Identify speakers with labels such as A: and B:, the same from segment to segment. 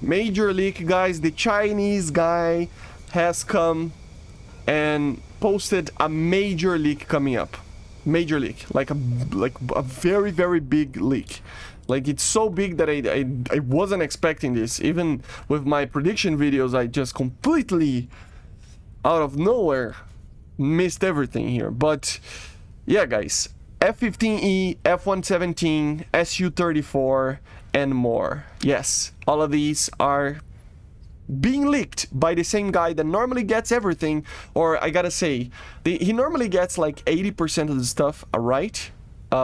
A: Major leak, guys. The Chinese guy has come and posted a major leak coming up. Major leak, like a very, very big leak. Like, it's so big that I wasn't expecting this. Even with my prediction videos, I just completely out of nowhere missed everything here. But yeah, guys, F-15E, F-117, SU-34, and more. Yes, all of these are being leaked by the same guy that normally gets everything, or I gotta say, he normally gets like 80% of the stuff right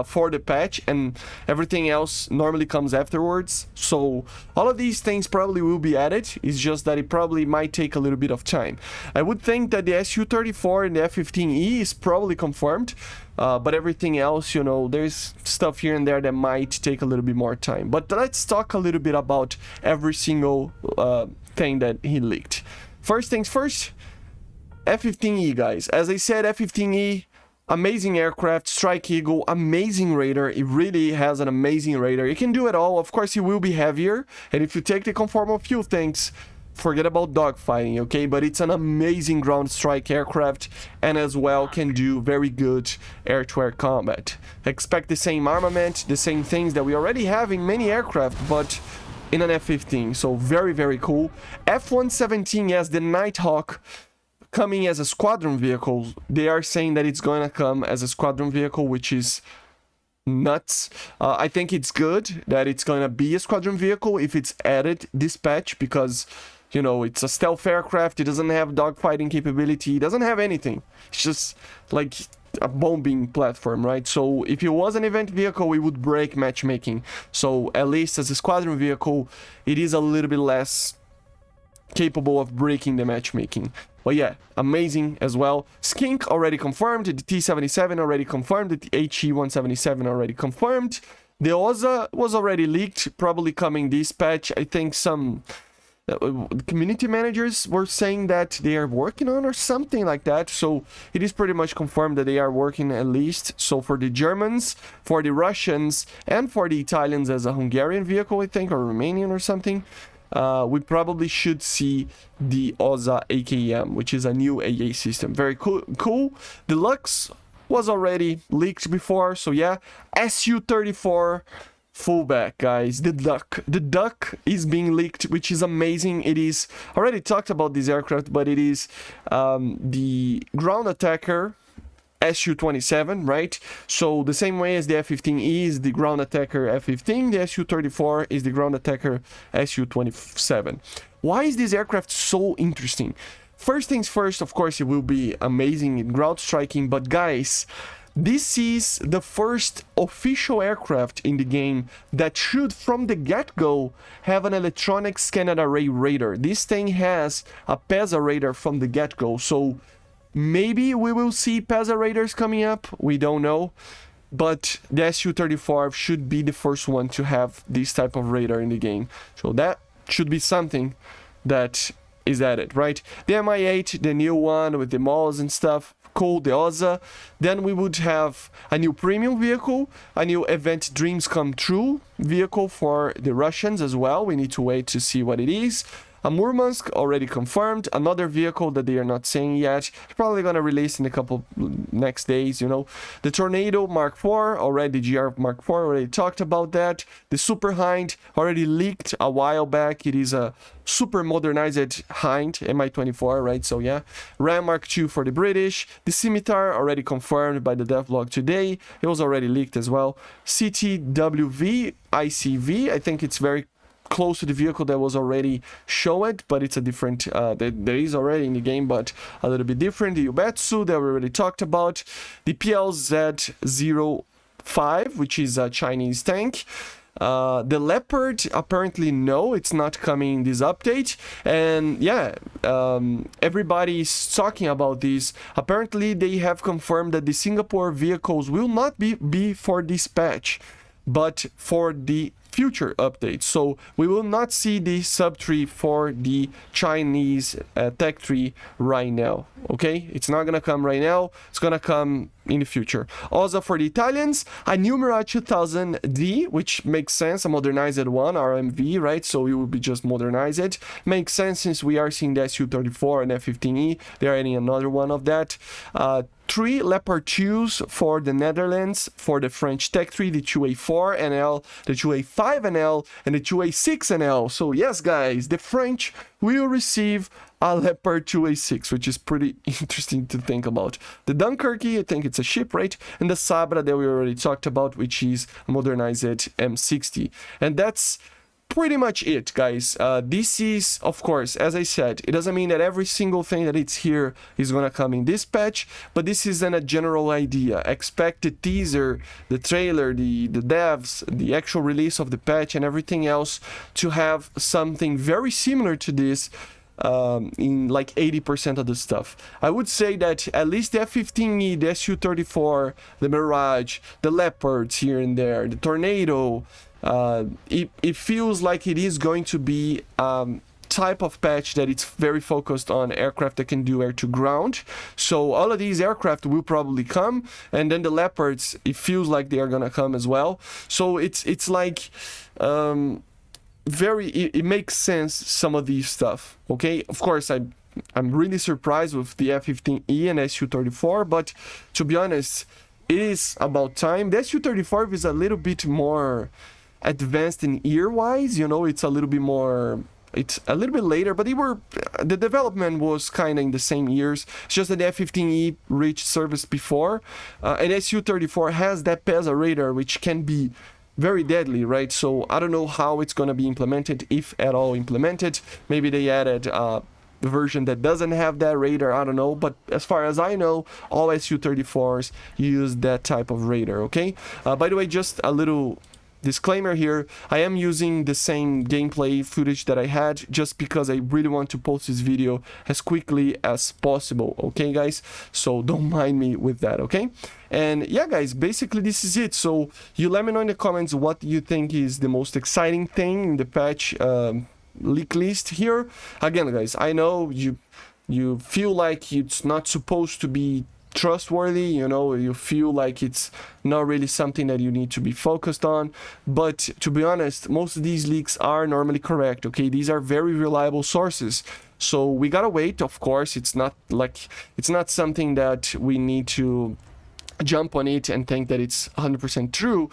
A: for the patch, and everything else normally comes afterwards. So all of these things probably will be added. It's just that it probably might take a little bit of time. I would think that the SU-34 and the F-15E is probably confirmed, but everything else, you know, there's stuff here and there that might take a little bit more time. But let's talk a little bit about every single thing that he leaked. First things first, F-15E, guys. As I said, F-15E, amazing aircraft, Strike Eagle, amazing radar. It really has an amazing radar. It can do it all. Of course, it will be heavier, and if you take the conformal fuel tanks, forget about dogfighting, okay? But it's an amazing ground strike aircraft, and as well can do very good air-to-air combat. Expect the same armament, the same things that we already have in many aircraft, but in an F-15. So very, very cool. F-117 as the Nighthawk, coming as a squadron vehicle. They are saying that it's going to come as a squadron vehicle, which is nuts. I think it's good that it's going to be a squadron vehicle if it's added this patch, because, you know, it's a stealth aircraft. It doesn't have dogfighting capability. It doesn't have anything. It's just like a bombing platform, right? So if it was an event vehicle, it would break matchmaking. So at least as a squadron vehicle, it is a little bit less capable of breaking the matchmaking. But yeah, amazing as well. Skink already confirmed, the T-77 already confirmed, the HE-177 already confirmed. The OZA was already leaked, probably coming this patch. I think some community managers were saying that they are working on or something like that. So it is pretty much confirmed that they are working at least. So for the Germans, for the Russians, and for the Italians as a Hungarian vehicle, I think, or Romanian or something, we probably should see the OZA AKM, which is a new AA system. Very cool. Deluxe was already leaked before, so yeah. SU-34 fullback, guys. The Duck is being leaked, which is amazing. It is, already talked about this aircraft, but it is the ground attacker SU-27, right? So the same way as the F-15E is the ground attacker F-15, the SU-34 is the ground attacker SU-27. Why is this aircraft so interesting? First things first, of course, it will be amazing in ground striking, but guys, this is the first official aircraft in the game that should, from the get-go, have an electronic scan array radar. This thing has a PESA radar from the get-go, so maybe we will see PESA radars coming up, we don't know, but the SU-34 should be the first one to have this type of radar in the game. So that should be something that is added, right? The Mi-8, the new one with the malls and stuff, cool, the OZA. Then we would have a new premium vehicle, a new Event Dreams Come True vehicle for the Russians as well. We need to wait to see what it is. A Murmansk already confirmed, another vehicle that they are not saying yet, probably gonna release in a couple next days, you know. The Tornado Mark IV, already GR Mark IV, already talked about that. The Super Hind, already leaked a while back, it is a super modernized Hind, Mi-24, right, so yeah. Ram Mark II for the British. The Scimitar, already confirmed by the devlog today, it was already leaked as well. CTWV, ICV, I think it's very close to the vehicle that was already shown, but it's a different, there is already in the game, but a little bit different. The Ubetsu that we already talked about. The PLZ-05, which is a Chinese tank. The Leopard, apparently no, it's not coming in this update. And yeah, everybody is talking about this. Apparently they have confirmed that the Singapore vehicles will not be for this patch, but for the future updates. So we will not see the sub tree for the Chinese tech tree right now. Okay, it's not gonna come right now, it's gonna come in the future. Also for the Italians, a new Mirage 2000D, which makes sense, a modernized one, RMV, right? So it will be just modernized. Makes sense since we are seeing the SU-34 and F-15E. They are adding another one of that. 3 Leopard 2s for the Netherlands, for the French tech tree, the 2A4NL, the 2A5NL, and the 2A6NL. So yes, guys, the French will receive a Leopard 2A6, which is pretty interesting to think about. The Dunkirky, I think it's a ship, right? And the Sabra that we already talked about, which is a modernized M60. And that's pretty much it, guys. This is, of course, as I said, it doesn't mean that every single thing that it's here is gonna come in this patch, but this is a general idea. Expect the teaser, the trailer, the devs, the actual release of the patch and everything else to have something very similar to this in like 80% of the stuff. I would say that at least the F-15E, the SU-34, the Mirage, the Leopards here and there, the Tornado, it feels like it is going to be type of patch that it's very focused on aircraft that can do air to ground. So all of these aircraft will probably come, and then the Leopards, it feels like they are gonna come as well. So it's like it makes sense, some of these stuff. Okay, of course I'm really surprised with the F-15E and SU-34, but to be honest, it is about time. The SU-34 is a little bit more advanced in year-wise, you know, it's a little bit later, but the development was kind of in the same years. It's just that the F-15E reached service before, and SU-34 has that PESA radar, which can be very deadly, right? So I don't know how it's gonna be implemented, if at all implemented. Maybe they added the version that doesn't have that radar, I don't know, but as far as I know, all SU-34s use that type of radar. Okay, by the way, just a little disclaimer here, I am using the same gameplay footage that I had just because I really want to post this video as quickly as possible, okay guys? So don't mind me with that, okay? And yeah guys, basically this is it. So you let me know in the comments what you think is the most exciting thing in the patch leak list here. Again guys, I know you feel like it's not supposed to be trustworthy, you know, you feel like it's not really something that you need to be focused on, but to be honest, most of these leaks are normally correct. Okay, these are very reliable sources, so we gotta wait. Of course, it's not something that we need to jump on it and think that it's 100% true,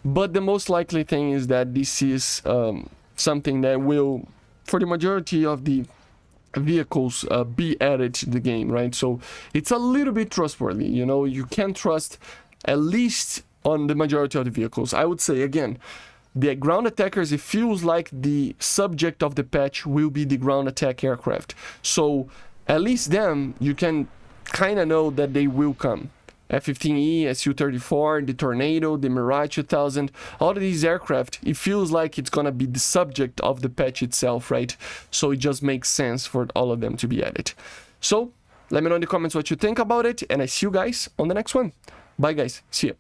A: but the most likely thing is that this is something that will, for the majority of the vehicles, be added to the game, right? So it's a little bit trustworthy, you know, you can trust at least on the majority of the vehicles. I would say again, the ground attackers, it feels like the subject of the patch will be the ground attack aircraft, so at least them you can kind of know that they will come. F-15E, SU-34, the Tornado, the Mirage 2000, all of these aircraft, it feels like it's gonna be the subject of the patch itself, right? So it just makes sense for all of them to be added. So let me know in the comments what you think about it, and I see you guys on the next one. Bye guys, see ya.